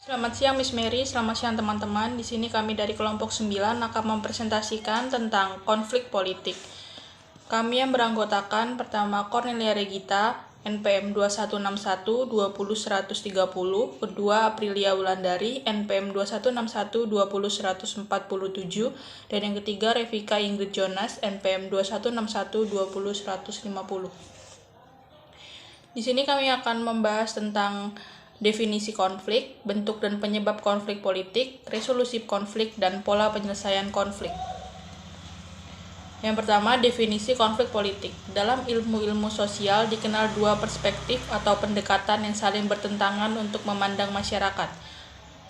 Selamat siang Miss Mary, selamat siang teman-teman. Di sini kami dari kelompok 9 akan mempresentasikan tentang konflik politik. Kami yang beranggotakan pertama Cornelia Regita, NPM 2161 20130, kedua Aprilia Wulandari, NPM 2161 20147, dan yang ketiga Revika Ingrid Jonas, NPM 2161 20150. Di sini kami akan membahas tentang definisi konflik, bentuk dan penyebab konflik politik, resolusi konflik, dan pola penyelesaian konflik. Yang pertama, definisi konflik politik. Dalam ilmu-ilmu sosial dikenal dua perspektif atau pendekatan yang saling bertentangan untuk memandang masyarakat.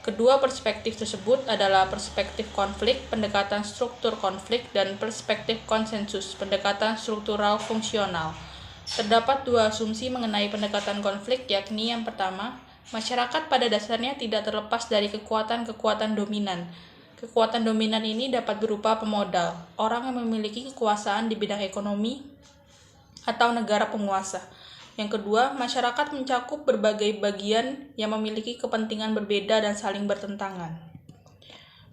Kedua perspektif tersebut adalah perspektif konflik, pendekatan struktur konflik, dan perspektif konsensus, pendekatan struktural fungsional. Terdapat dua asumsi mengenai pendekatan konflik, yakni yang pertama, masyarakat pada dasarnya tidak terlepas dari kekuatan-kekuatan dominan. Kekuatan dominan ini dapat berupa pemodal, orang yang memiliki kekuasaan di bidang ekonomi, atau negara penguasa. Yang kedua, masyarakat mencakup berbagai bagian yang memiliki kepentingan berbeda dan saling bertentangan.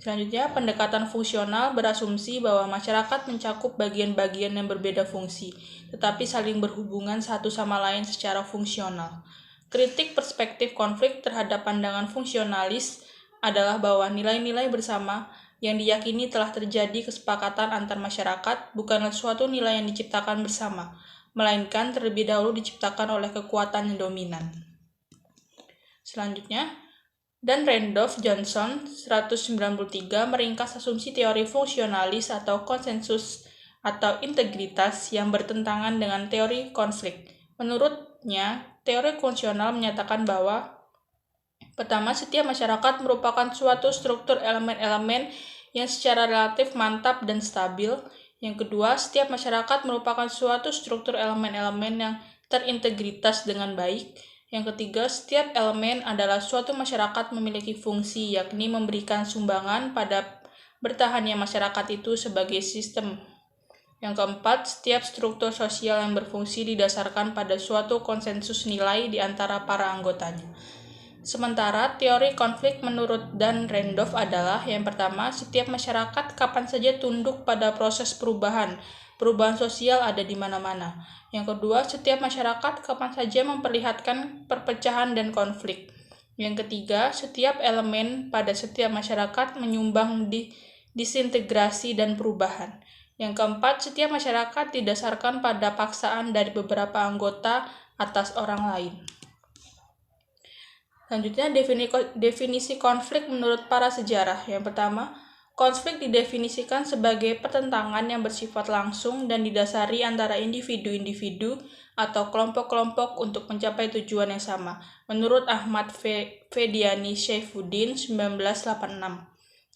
Selanjutnya, pendekatan fungsional berasumsi bahwa masyarakat mencakup bagian-bagian yang berbeda fungsi, tetapi saling berhubungan satu sama lain secara fungsional. Kritik perspektif konflik terhadap pandangan fungsionalis adalah bahwa nilai-nilai bersama yang diyakini telah terjadi kesepakatan antar masyarakat bukanlah suatu nilai yang diciptakan bersama, melainkan terlebih dahulu diciptakan oleh kekuatan yang dominan. Selanjutnya, dan Randolph Johnson 193 meringkas asumsi teori fungsionalis atau konsensus atau integritas yang bertentangan dengan teori konflik. Menurutnya, teori fungsional menyatakan bahwa pertama, setiap masyarakat merupakan suatu struktur elemen-elemen yang secara relatif mantap dan stabil. Yang kedua, setiap masyarakat merupakan suatu struktur elemen-elemen yang terintegritas dengan baik. Yang ketiga, setiap elemen adalah suatu masyarakat memiliki fungsi, yakni memberikan sumbangan pada bertahannya masyarakat itu sebagai sistem. Yang keempat, setiap struktur sosial yang berfungsi didasarkan pada suatu konsensus nilai di antara para anggotanya. Sementara teori konflik menurut Dan Randolph adalah yang pertama, setiap masyarakat kapan saja tunduk pada proses perubahan. Perubahan sosial ada di mana-mana. Yang kedua, setiap masyarakat kapan saja memperlihatkan perpecahan dan konflik. Yang ketiga, setiap elemen pada setiap masyarakat menyumbang di disintegrasi dan perubahan. Yang keempat, setiap masyarakat didasarkan pada paksaan dari beberapa anggota atas orang lain. Selanjutnya, definisi konflik menurut para sejarah. Yang pertama, konflik didefinisikan sebagai pertentangan yang bersifat langsung dan didasari antara individu-individu atau kelompok-kelompok untuk mencapai tujuan yang sama. Menurut Ahmad Fediani Saifuddin 1986.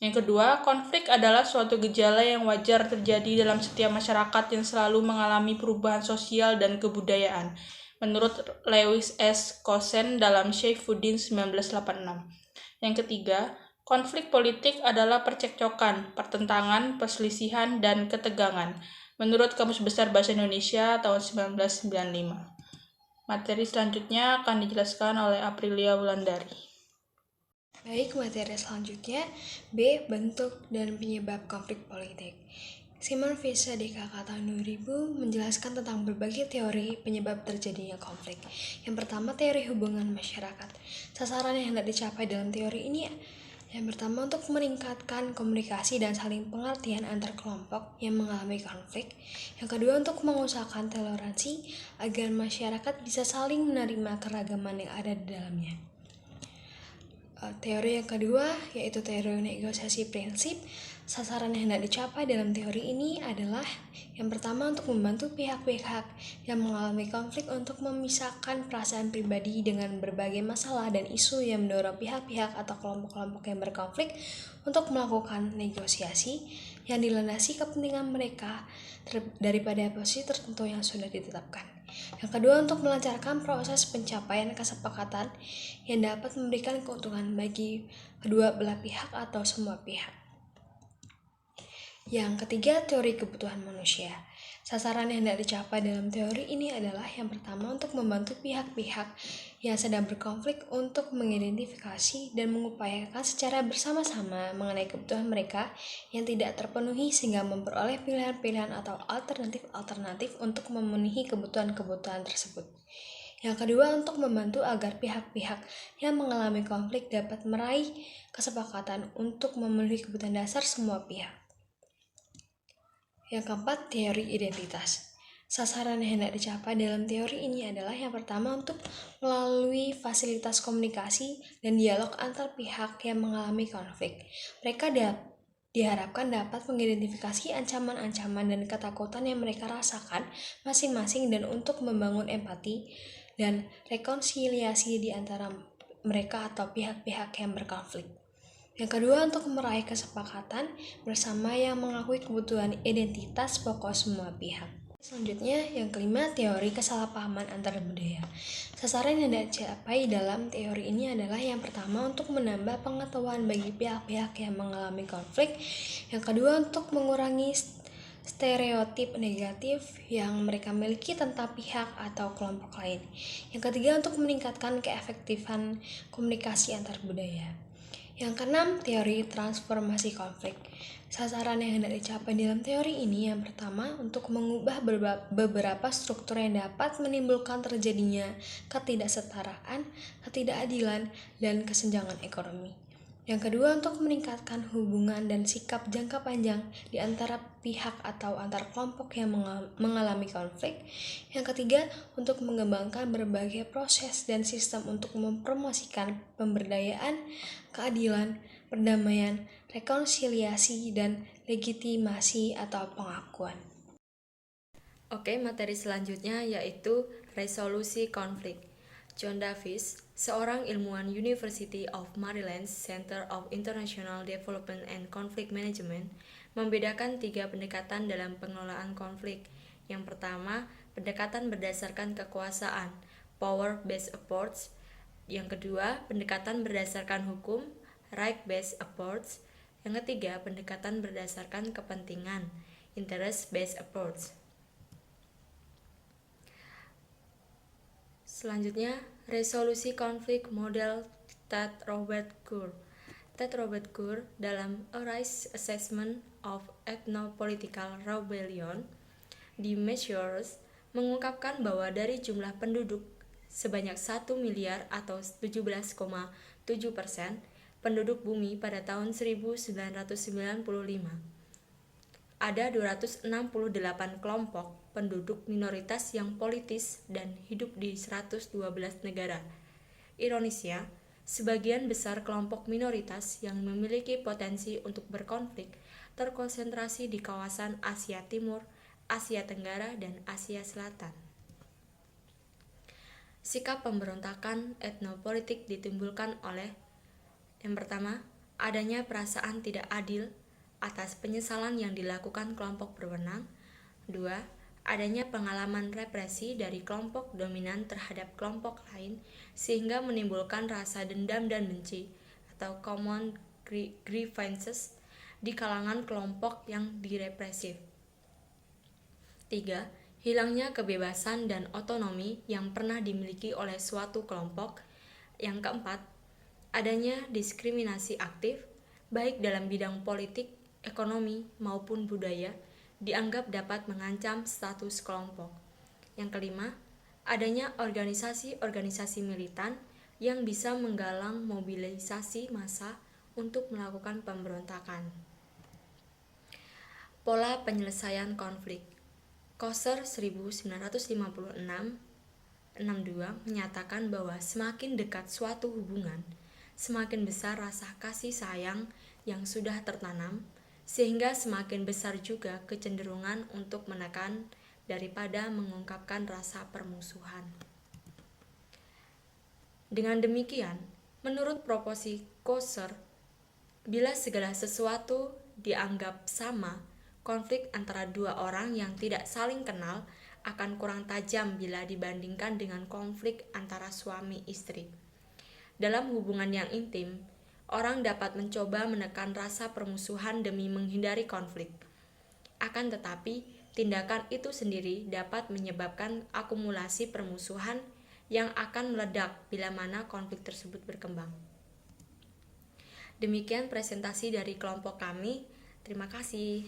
Yang kedua, konflik adalah suatu gejala yang wajar terjadi dalam setiap masyarakat yang selalu mengalami perubahan sosial dan kebudayaan. Menurut Lewis S. Cosen dalam Saifuddin 1986. Yang ketiga, konflik politik adalah percekcokan, pertentangan, perselisihan, dan ketegangan. Menurut Kamus Besar Bahasa Indonesia tahun 1995. Materi selanjutnya akan dijelaskan oleh Aprilia Wulandari. Baik, materi selanjutnya B. Bentuk dan penyebab konflik politik. Simon Fisher di KK tahun 2000 menjelaskan tentang berbagai teori penyebab terjadinya konflik. Yang pertama, teori hubungan masyarakat. Sasaran yang hendak dicapai dalam teori ini yang pertama, untuk meningkatkan komunikasi dan saling pengertian antar kelompok yang mengalami konflik. Yang kedua, untuk mengusahakan toleransi agar masyarakat bisa saling menerima keragaman yang ada di dalamnya. Teori yang kedua yaitu teori negosiasi prinsip. Sasaran yang hendak dicapai dalam teori ini adalah yang pertama, untuk membantu pihak-pihak yang mengalami konflik untuk memisahkan perasaan pribadi dengan berbagai masalah dan isu yang mendorong pihak-pihak atau kelompok-kelompok yang berkonflik untuk melakukan negosiasi yang dilandasi kepentingan mereka daripada posisi tertentu yang sudah ditetapkan. Yang kedua, untuk melancarkan proses pencapaian kesepakatan yang dapat memberikan keuntungan bagi kedua belah pihak atau semua pihak. Yang ketiga, teori kebutuhan manusia. Sasaran yang hendak dicapai dalam teori ini adalah yang pertama, untuk membantu pihak-pihak yang sedang berkonflik untuk mengidentifikasi dan mengupayakan secara bersama-sama mengenai kebutuhan mereka yang tidak terpenuhi sehingga memperoleh pilihan-pilihan atau alternatif-alternatif untuk memenuhi kebutuhan-kebutuhan tersebut. Yang kedua, untuk membantu agar pihak-pihak yang mengalami konflik dapat meraih kesepakatan untuk memenuhi kebutuhan dasar semua pihak. Yang keempat, teori identitas. Sasaran yang hendak dicapai dalam teori ini adalah yang pertama untuk melalui fasilitas komunikasi dan dialog antar pihak yang mengalami konflik. Mereka diharapkan dapat mengidentifikasi ancaman-ancaman dan ketakutan yang mereka rasakan masing-masing dan untuk membangun empati dan rekonsiliasi di antara mereka atau pihak-pihak yang berkonflik. Yang kedua, untuk meraih kesepakatan bersama yang mengakui kebutuhan identitas pokok semua pihak. Selanjutnya, yang kelima, teori kesalahpahaman antar budaya. Sasaran yang dicapai dalam teori ini adalah yang pertama untuk menambah pengetahuan bagi pihak-pihak yang mengalami konflik. Yang kedua, untuk mengurangi stereotip negatif yang mereka miliki tentang pihak atau kelompok lain. Yang ketiga, untuk meningkatkan keefektifan komunikasi antar budaya. Yang keenam, teori transformasi konflik. Sasaran yang hendak dicapai dalam teori ini yang pertama untuk mengubah beberapa struktur yang dapat menimbulkan terjadinya ketidaksetaraan, ketidakadilan, dan kesenjangan ekonomi. Yang kedua, untuk meningkatkan hubungan dan sikap jangka panjang di antara pihak atau antar kelompok yang mengalami konflik. Yang ketiga, untuk mengembangkan berbagai proses dan sistem untuk mempromosikan pemberdayaan, keadilan, perdamaian, rekonsiliasi, dan legitimasi atau pengakuan. Oke, materi selanjutnya yaitu resolusi konflik. John Davis, seorang ilmuwan University of Maryland Center of International Development and Conflict Management, membedakan 3 pendekatan dalam pengelolaan konflik. Yang pertama, pendekatan berdasarkan kekuasaan, power-based approach. Yang kedua, pendekatan berdasarkan hukum, right-based approach. Yang ketiga, pendekatan berdasarkan kepentingan, interest-based approach. Selanjutnya, resolusi konflik model Ted Robert Gurr. Ted Robert Gurr dalam A Risk Assessment of Ethnopolitical Rebellion di Measures mengungkapkan bahwa dari jumlah penduduk sebanyak 1 miliar atau 17,7% penduduk bumi pada tahun 1995. Ada 268 kelompok penduduk minoritas yang politis dan hidup di 112 negara. Ironisnya, sebagian besar kelompok minoritas yang memiliki potensi untuk berkonflik terkonsentrasi di kawasan Asia Timur, Asia Tenggara, dan Asia Selatan. Sikap pemberontakan etnopolitik ditimbulkan oleh yang pertama, adanya perasaan tidak adil atas penyesalan yang dilakukan kelompok berwenang. 2. Adanya pengalaman represi dari kelompok dominan terhadap kelompok lain sehingga menimbulkan rasa dendam dan benci atau common grievances di kalangan kelompok yang direpresif. 3. Hilangnya kebebasan dan otonomi yang pernah dimiliki oleh suatu kelompok. Yang keempat, adanya diskriminasi aktif baik dalam bidang politik, ekonomi, maupun budaya dianggap dapat mengancam status kelompok. Yang kelima, adanya organisasi-organisasi militan yang bisa menggalang mobilisasi massa untuk melakukan pemberontakan. Pola penyelesaian konflik. Koser 1956-62 menyatakan bahwa semakin dekat suatu hubungan, semakin besar rasa kasih sayang yang sudah tertanam, sehingga semakin besar juga kecenderungan untuk menekan daripada mengungkapkan rasa permusuhan. Dengan demikian, menurut proporsi Koser, bila segala sesuatu dianggap sama, konflik antara dua orang yang tidak saling kenal akan kurang tajam bila dibandingkan dengan konflik antara suami istri. Dalam hubungan yang intim, orang dapat mencoba menekan rasa permusuhan demi menghindari konflik. Akan tetapi, tindakan itu sendiri dapat menyebabkan akumulasi permusuhan yang akan meledak bila mana konflik tersebut berkembang. Demikian presentasi dari kelompok kami. Terima kasih.